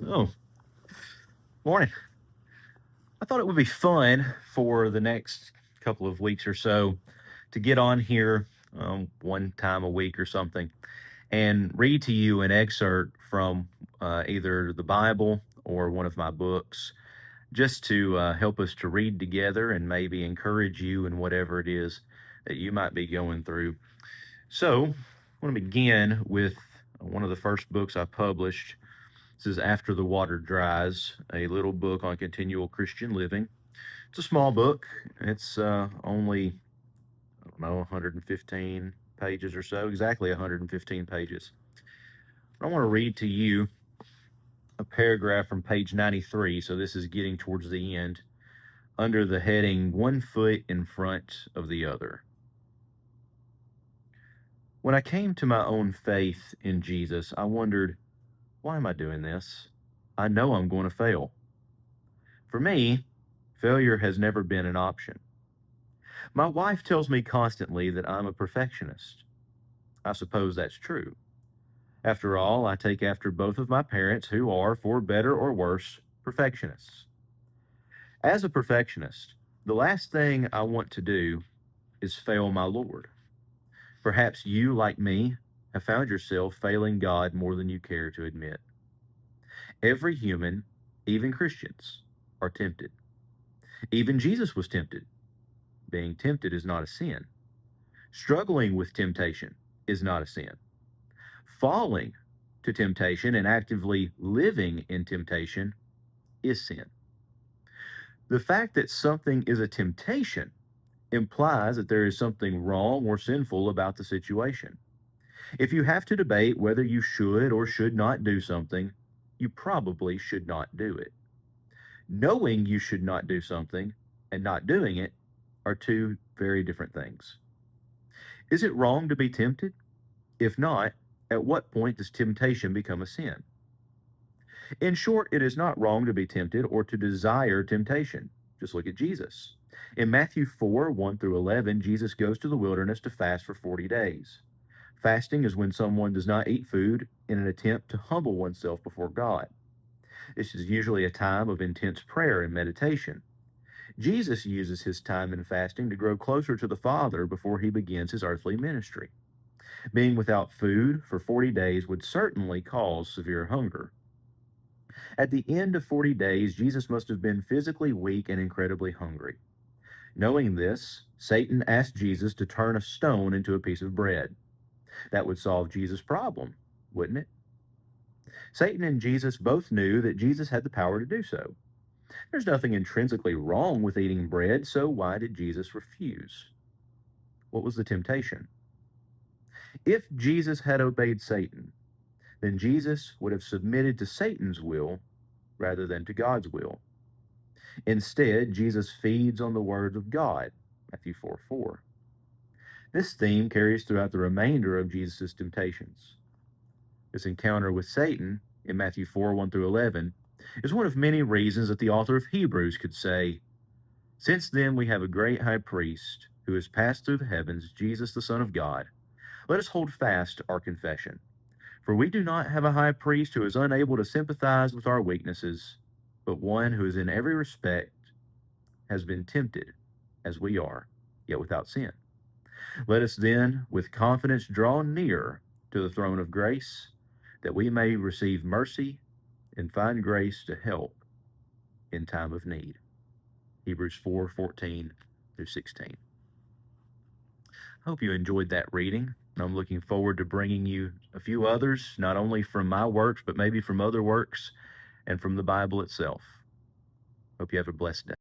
Oh, morning. I thought it would be fun for the next couple of weeks or so to get on here one time a week or something and read to you an excerpt from either the Bible or one of my books, just to help us to read together and maybe encourage you in whatever it is that you might be going through. So, I want to begin with one of the first books I published. This is After the Water Dries, a little book on continual Christian living. It's a small book. It's only, I don't know, 115 pages or so, exactly 115 pages. I want to read to you a paragraph from page 93, so this is getting towards the end, under the heading One Foot in Front of the Other. When I came to my own faith in Jesus, I wondered, why am I doing this? I know I'm going to fail. For me, failure has never been an option. My wife tells me constantly that I'm a perfectionist. I suppose that's true. After all, I take after both of my parents, who are, for better or worse, perfectionists. As a perfectionist, the last thing I want to do is fail my Lord. Perhaps you, like me, have found yourself failing God more than you care to admit. Every human, even Christians, are tempted. Even Jesus was tempted. Being tempted is not a sin. Struggling with temptation is not a sin. Falling to temptation and actively living in temptation is sin. The fact that something is a temptation implies that there is something wrong or sinful about the situation. If you have to debate whether you should or should not do something, you probably should not do it. Knowing you should not do something and not doing it are two very different things. Is it wrong to be tempted? If not, at what point does temptation become a sin? In short, it is not wrong to be tempted or to desire temptation. Just look at Jesus. In Matthew 4 1 through 11, Jesus goes to the wilderness to fast for 40 days. Fasting is when someone does not eat food in an attempt to humble oneself before God. This is usually a time of intense prayer and meditation. Jesus uses his time in fasting to grow closer to the Father before he begins his earthly ministry. Being without food for 40 days would certainly cause severe hunger. At the end of 40 days, Jesus must have been physically weak and incredibly hungry. Knowing this, Satan asked Jesus to turn a stone into a piece of bread. That would solve Jesus' problem, wouldn't it? Satan and Jesus both knew that Jesus had the power to do so. There's nothing intrinsically wrong with eating bread, so why did Jesus refuse? What was the temptation? If Jesus had obeyed Satan, then Jesus would have submitted to Satan's will rather than to God's will. Instead, Jesus feeds on the words of God, Matthew 4 4. This theme carries throughout the remainder of Jesus' temptations. This encounter with Satan in Matthew 4 1 through 11 is one of many reasons that the author of Hebrews could say, Since then we have a great high priest who has passed through the heavens, Jesus the Son of God. Let us hold fast to our confession. For we do not have a high priest who is unable to sympathize with our weaknesses, but one who is in every respect has been tempted as we are, yet without sin. Let us then, with confidence, draw near to the throne of grace, that we may receive mercy and find grace to help in time of need. Hebrews 4:14 through 16. I hope you enjoyed that reading. I'm looking forward to bringing you a few others, not only from my works, but maybe from other works and from the Bible itself. Hope you have a blessed day.